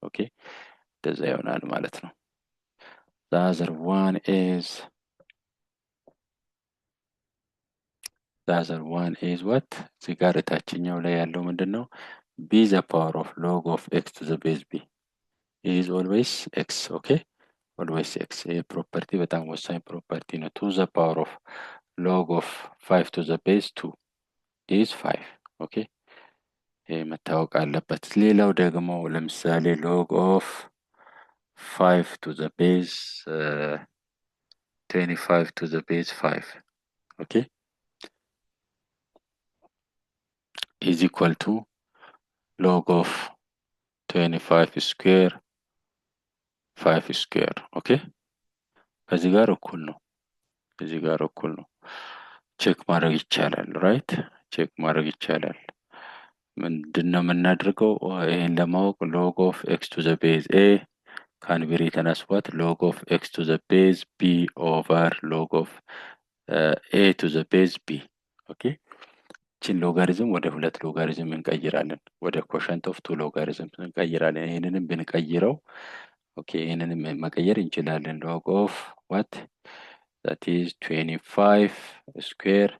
okay እንደዛ ይሆናል ማለት ነው the other one is what እዚህ ጋር ታችኛው ላይ ያለው ምንድነው b the power of log of x to the base b is always x okay always x ይሄ ፕሮፐርቲ በጣም ወሳኝ ፕሮፐርቲ ነው to the power of log of 5 to the base 2 is 5 okay ይሄ መታወቅ አለበት ሌላው ደግሞ ለምሳሌ log of 5 to the base 25 to the base 5 okay is equal to log of 25 square 5 square okay ከዚህ ጋር እኩል ነው ከዚህ ጋር እኩል ነው ቼክ ማድረግ ይቻላል ራይት ቼክ ማድረግ ይቻላል ምንድነው የምናደርገው ይሄን ለማወቅ log of x to the base a can be written as what log of x to the base b over log of a to the base b okay ቺን ሎጋሪዝም ወደ ሁለት ሎጋሪዝም እንቀይራለን ወደ ኮሸንት ኦፍ ቱ ሎጋሪዝም እንቀይራለን ይሄንንም ብንቀይረው ኦኬ ይሄንንም መቀየር እንችላለን log of what that is 25 square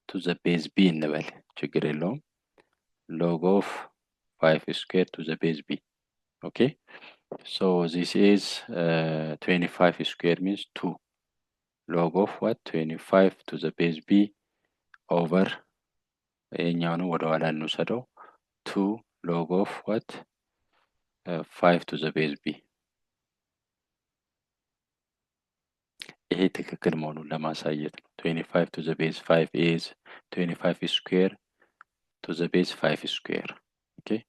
to the base b እንበል ችግር የለውም log of 5 square to the base b okay so this is 25 square means 2 log of what 25 to the base b over ይሄኛውን ወደ ኋላ እንውሰደው 2 log of what 5 to the base b ይሄ ትክክል መሆኑን ለማሳየት ነው 25 to the base 5 is 25 square to the base 5 square okay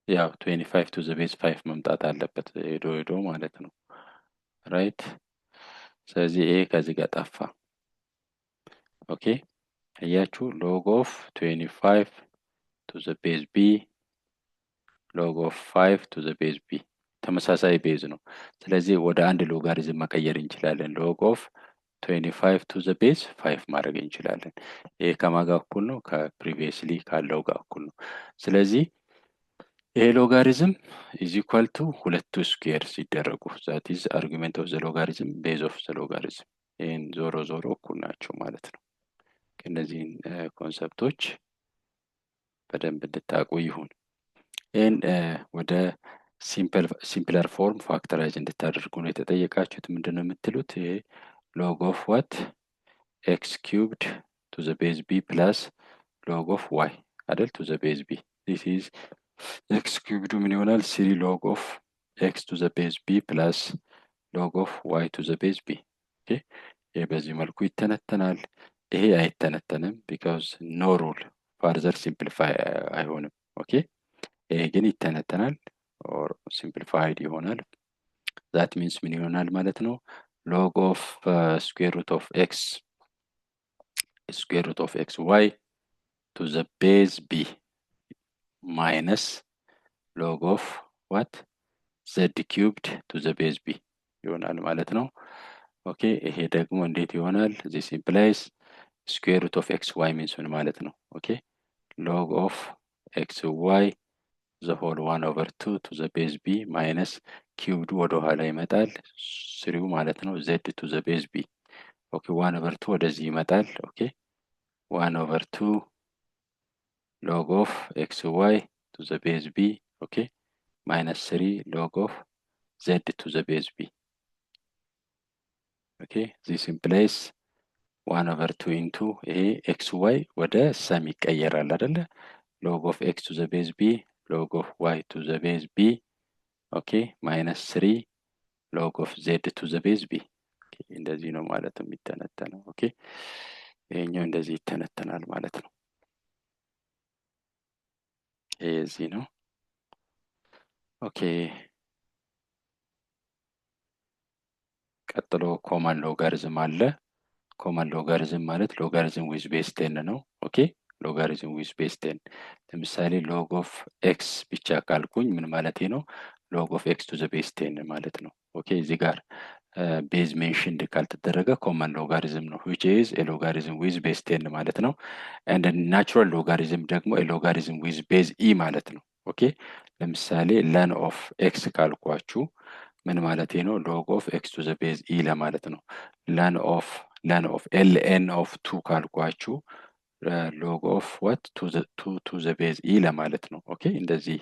ያው 25 to the base 5 መምጣት አለበት ሄዶ ማለት ነው ራይት ስለዚህ ይሄ ከዚህ ጋር ጠፋ ኦኬ አያችሁ log of 25 to the base b log of 5 to the base b ተመሳሳይ ቤዝ ነው ስለዚህ ወደ አንድ ሎጋሪዝም መቀየር እንችላለን log of 25 to the base 5 ማድረግ እንችላለን ይሄ ከማጋ እኩል ነው ከፕሪቪየስሊ ካለው ጋር እኩል ነው ስለዚህ ይሄ ሎጋሪዝም is equal to ሁለቱ ስኩዌር ሲደረጉ that is argument of the logarithm base of the logarithm ይሄን ዞሮ ዞሮ እኩል ናቸው ማለት ነው ከነዚህን ኮንሰፕቶች በደንብ እንድታውቁ ይሁን ይሄን ወደ ሲምፕለር ፎርም ፋክተራይዝ እንድታደርጉ ነው የተጠየቃችሁት ምንድነው የምትሉት ይሄ log of what x cubed to the base b plus log of y አይደል? ቱ ዘ ቤዝ ቢ ዲስ ኢዝ ኤክስ ኪዩብዱ ምን ይሆናል? 3 ሎግ ኦፍ ኤክስ ቱ ዘ ቤዝ ቢ ፕላስ ሎግ ኦፍ ዋይ ቱ ዘ ቤዝ ቢ። ኦኬ ይሄ በዚህ መልኩ ይተነተናል። ይሄ አይተነተንም ቢካዝ ኖ ሩል ፋርዘር ሲምፕሊፋይ አይሆንም። ኦኬ ይሄ ግን ይተነተናል ኦር ሲምፕሊፋይድ ይሆናል። ዛት ሚንስ ምን ይሆናል ማለት ነው? ሎግ ኦፍ ስኩዌር ሩት ኦፍ ኤክስ ስኩዌር ሩት ኦፍ ኤክስ ዋይ ቱ ዘ ቤዝ ቢ ማይነስ ሎግ ኦፍ ዋት ዘድ ኪዩብድ ቱ ዘ ቤዝ ቢ ይሆናል ማለት ነው። ኦኬ ይሄ ደግሞ እንዴት ይሆናል? ዚስ ኢምፕላይስ ስኩዌር ሩት ኦፍ ኤክስ ዋይ ሚንስ ምን ማለት ነው? ኦኬ ሎግ ኦፍ ኤክስ ዋይ ዘ ሆል 1 ኦቨር 2 ቱ ዘ ቤዝ ቢ ማይነስ ኪዩብዱ ወደ ኋላ ይመጣል ስሪው ማለት ነው። ዜድ ቱ ዘ ቤዝ ቢ ኦኬ 1 ኦቨር 2 ወደዚህ ይመጣል። ኦኬ 1 ኦቨር 2 ሎግ ኦፍ ኤክስ ዋይ ቱ ዘ ቤዝ ቢ ኦኬ ማይነስ 3 ሎግ ኦፍ ዜድ ቱ ዘ ቤዝ ቢ ኦኬ ዚስ ኢምፕላይስ 1 ኦቨር 2 ኢንቱ ይሄ ኤክስ ዋይ ወደ ሰም ይቀየራል አይደለ? ሎግ ኦፍ ኤክስ ቱ ዘ ቤዝ ቢ ሎግ ኦፍ ዋይ ቱ ዘ ቤዝ ቢ ኦኬ ማይነስ 3 ሎግ ኦፍ ዜድ ቱ ዘ ቤዝ ቢ እንደዚህ ነው ማለት የሚተነተነው። ኦኬ ይሄኛው እንደዚህ ይተነተናል ማለት ነው። ይሄ እዚህ ነው። ኦኬ ቀጥሎ ኮመን ሎጋሪዝም አለ። ኮመን ሎጋሪዝም ማለት ሎጋሪዝም ዊዝ ቤዝ 10 ነው። ኦኬ ሎጋሪዝም ዊዝ ቤዝ 10 ለምሳሌ ሎግ ኦፍ ኤክስ ብቻ ካልኩኝ ምን ማለት ነው? ሎግ ኦፍ ኤክስ ቱ ዘ ቤዝ 10 ማለት ነው። ኦኬ እዚህ ጋር ቤዝ ሜንሽንድ ካልተደረገ ኮመን ሎጋሪዝም ነው which is a logarithm with base 10 ማለት ነው። and ናቹራል ሎጋሪዝም ደግሞ a logarithm with base e ማለት ነው። ኦኬ ለምሳሌ ለን ኦፍ ኤክስ ካልኳችሁ ምን ማለት ነው? ሎግ ኦፍ ኤክስ ቱ ዘ ቤዝ ኢ ለማለት ነው። ለን ኦፍ ኤል ኤን ኦፍ 2 ካልኳችሁ ሎግ ኦፍ ዋት ቱ ዘ ቤዝ ኢ ለማለት ነው። ኦኬ እንደዚህ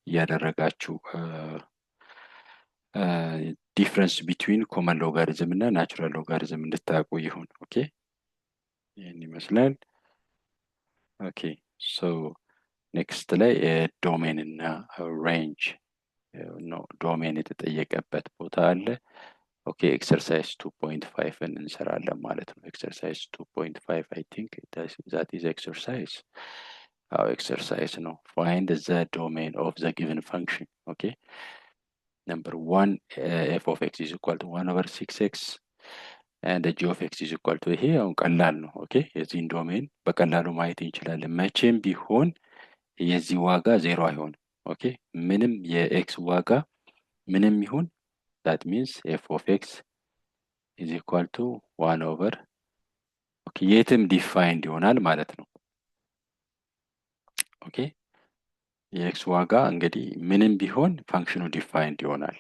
እያደረጋችሁ ዲፍረንስ ቢትዊን ኮመን ሎጋሪዝም እና ናቹራል ሎጋሪዝም እንድታውቁ ይሁን። ኦኬ ይህን ይመስላል። ኦኬ ሶ ኔክስት ላይ ዶሜን እና ሬንጅ ነው። ዶሜን የተጠየቀበት ቦታ አለ። ኦኬ ኤክሰርሳይዝ 2.5 እንሰራለን ማለት ነው። ኤክሰርሳይዝ 2.5 አይ ቲንክ ዛት ኢዝ ኤክሰርሳይዝ ኤክሰርሳይዝ ነው። ፋይንድ ዘ ዶሜን ኦፍ ዘ ጊቨን ፈንክሽን። ኦኬ number 1 f of x is equal to 1 over 6x and g of x is equal to ይሄ አሁን ቀላል ነው። ኦኬ የዚህን ዶሜን በቀላሉ ማየት እንችላለን። መቼም ቢሆን የዚህ ዋጋ ዜሮ አይሆንም። ኦኬ ምንም የኤክስ ዋጋ ምንም ይሁን that means f of x is equal to 1 over ኦኬ የትም ዲፋይንድ ይሆናል ማለት ነው። ኦኬ የኤክስ ዋጋ እንግዲህ ምንም ቢሆን ፋንክሽኑ ዲፋይንድ ይሆናል።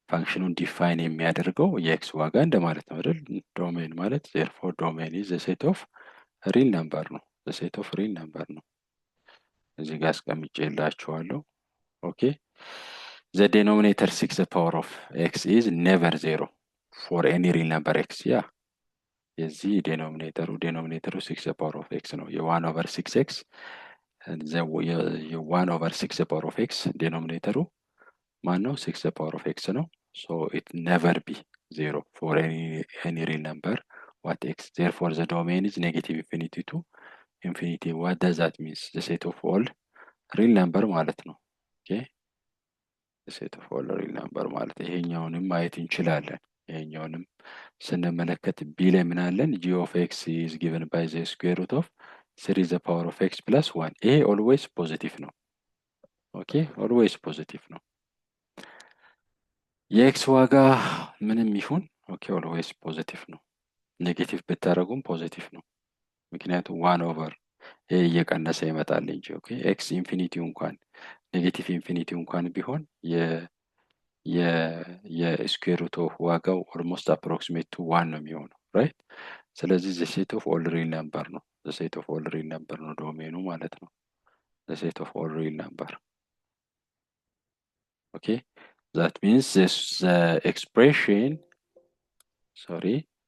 ፋንክሽኑን ዲፋይን የሚያደርገው የኤክስ ዋጋ እንደማለት ነው አይደል? ዶሜን ማለት therefore domain is the set of real number ነው። the set of real number ነው። እዚህ ጋር አስቀምጬላችኋለሁ። ኦኬ the denominator 6 the power of x is never 0 for any real number x ያ የዚህ ዴኖሚኔተሩ 6 the power of x ነው። የ1 over 6x የ1 over 6 the power of x ዴኖሚኔተሩ ማን ነው? 6 the power of x ነው። so it never be 0 for any real number what x. therefore the domain is negative infinity to infinity. what does that means? the set of all real number ማለት ነው። okay the set of all real number ማለት ይሄኛውንም ማየት እንችላለን። ይሄኛውንም ስንመለከት ቢ ላይ ምን አለን? g of x is given by the square root of 3 the power of x plus 1 ይሄ always positive ነው። ኦኬ always positive ነው። የኤክስ ዋጋ ምንም ይሁን ኦኬ always positive ነው። ኔጌቲቭ ብታደርጉም ፖዚቲቭ ነው። ምክንያቱም 1 ኦቨር ይሄ እየቀነሰ ይመጣል እንጂ ኦኬ ኤክስ ኢንፊኒቲው እንኳን ኔጌቲቭ ኢንፊኒቲው እንኳን ቢሆን የስኩዌር ሩት ኦፍ ዋጋው ኦልሞስት አፕሮክሲሜት ቱ 1 ነው የሚሆነው ራይት። ስለዚህ ዘ ሴት ኦፍ ኦል ሪል ነምበር ነው። ዘ ሴት ኦፍ ኦል ሪል ነምበር ነው ዶሜኑ ማለት ነው። ዘ ሴት ኦፍ ኦል ሪል ነምበር ኦኬ that means the expression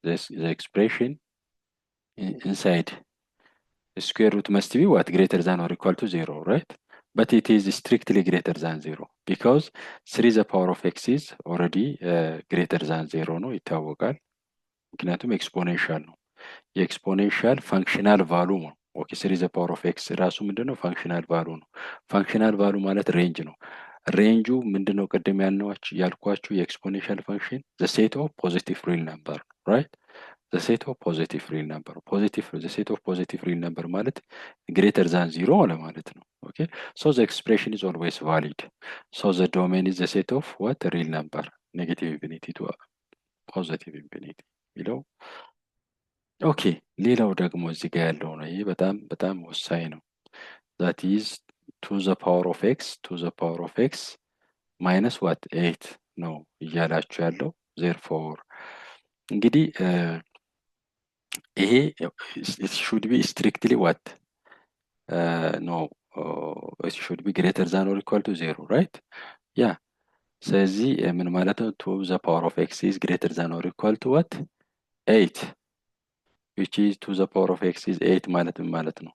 the expression inside square root must be what? Greater than or equal to 0, right? But it is strictly greater than 0 because 3 the power of x is already greater than 0 ነው ይታወቃል። ምክንያቱም ኤክስፖኔንሻል ነው። የኤክስፖኔንሻል ፋንክሽናል ቫሉ ነው። ኦኬ 3 the power of x ራሱ ምንድነው? ፋንክሽናል ቫሉ ነው። ፋንክሽናል ቫሉ ማለት ሬንጅ ነው። ሬንጁ ምንድነው? ቅድም ያልኳችሁ የኤክስፖኔንሻል ፋንክሽን the set of positive real number, right? the set of positive real number the set of positive real number ማለት greater than 0 ለማለት ነው። okay, so the expression is always valid. so the domain is the set of what? real number negative infinity to positive infinity የሚለው ኦኬ። ሌላው ደግሞ እዚህ ጋር ያለው ነው። ይሄ በጣም በጣም ወሳኝ ነው። that is to the power of x minus what? 8 ነው እያላችሁ ያለው therefore እንግዲህ ይሄ it should be strictly what? no it should be greater than or equal to 0, right? yeah, ስለዚህ ምን ማለት ነው? to the power of x is greater than or equal to what? 8 which is to the power of x is 8 ማለት ነው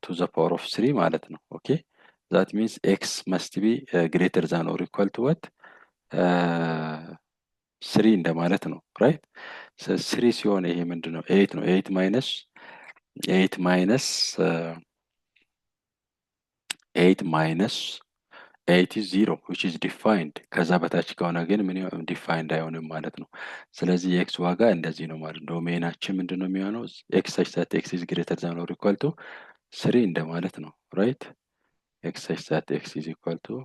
to the power of 3 ማለት ነው። okay, that means x must be greater than or equal to what? 3 እንደማለት ነው right? 3 ሲሆን ይሄ ምንድነው? 8 ነው። 8 minus 8 minus 8 is 0 which is defined ከዛ በታች ከሆነ ግን ምን ዲፋይንድ አይሆንም ማለት ነው። ስለዚህ የኤክስ ዋጋ እንደዚህ ነው ማለት ነው። ዶሜናችን ምንድነው የሚሆነው? x such that x is greater than or equal to 3 እንደማለት ነው right? x such that x is equal to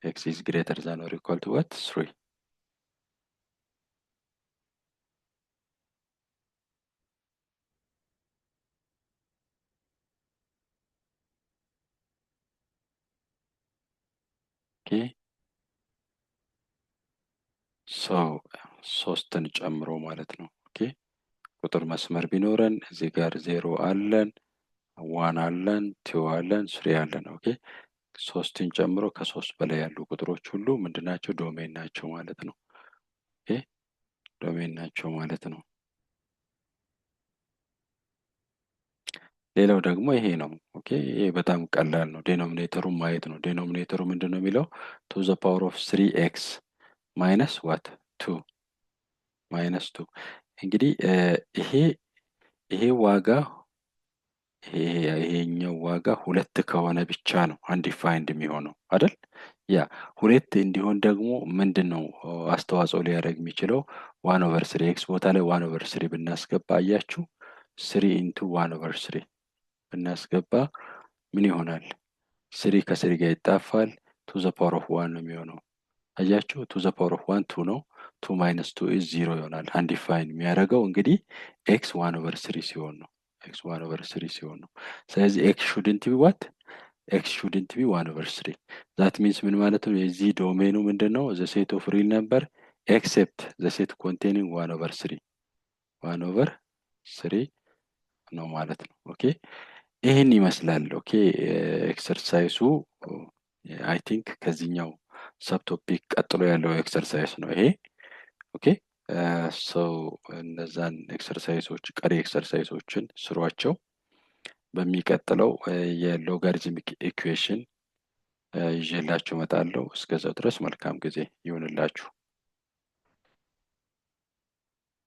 x is greater than or equal to what? 3. okay, so ሶስትን ጨምሮ ማለት ነው። okay, ቁጥር መስመር ቢኖረን እዚህ ጋር 0 አለን፣ 1 አለን፣ 2 አለን፣ 3 አለን። ኦኬ ሶስትን ጨምሮ ከሶስት በላይ ያሉ ቁጥሮች ሁሉ ምንድናቸው? ዶሜን ናቸው ማለት ነው። ኦኬ ዶሜን ናቸው ማለት ነው። ሌላው ደግሞ ይሄ ነው። ኦኬ ይሄ በጣም ቀላል ነው። ዴኖሚኔተሩን ማየት ነው። ዴኖሚኔተሩ ምንድነው የሚለው? to the power of 3x minus what? 2 minus 2 እንግዲህ ይሄ ዋጋ ይሄኛው ዋጋ ሁለት ከሆነ ብቻ ነው አንዲፋይንድ የሚሆነው አይደል? ያ ሁለት እንዲሆን ደግሞ ምንድነው አስተዋጽኦ ሊያደርግ የሚችለው? 1/3 ኤክስ ቦታ ላይ 1/3 ብናስገባ አያችሁ 3 into 1/3 ብናስገባ ምን ይሆናል? 3 ከ3 ጋር ይጣፋል። to the power of 1 ነው የሚሆነው። አያችሁ to the power of 1 2 ነው። 2 minus 2 is 0 ይሆናል። አንዲፋይንድ የሚያደርገው እንግዲህ x 1/3 ሲሆን ነው። x 1/3 ሲሆን ነው። ስለዚህ x shouldn't be what? x shouldn't be 1/3 that means ምን ማለት ነው? የዚህ ዶሜኑ ምንድነው? the set of real number except the set containing 1/3 1/3 ነው ማለት ነው። ኦኬ ይሄን ይመስላል። ኦኬ ኤክሰርሳይሱ አይ ቲንክ ከዚህኛው ሰብ ቶፒክ ቀጥሎ ያለው ኤክሰርሳይዝ ነው ይሄ። ኦኬ ሶ እነዛን ኤክሰርሳይሶች ቀሪ ኤክሰርሳይሶችን ስሯቸው። በሚቀጥለው የሎጋሪዝሚክ ኢኩዌሽን ይዤላችሁ እመጣለሁ። እስከዛው ድረስ መልካም ጊዜ ይሁንላችሁ።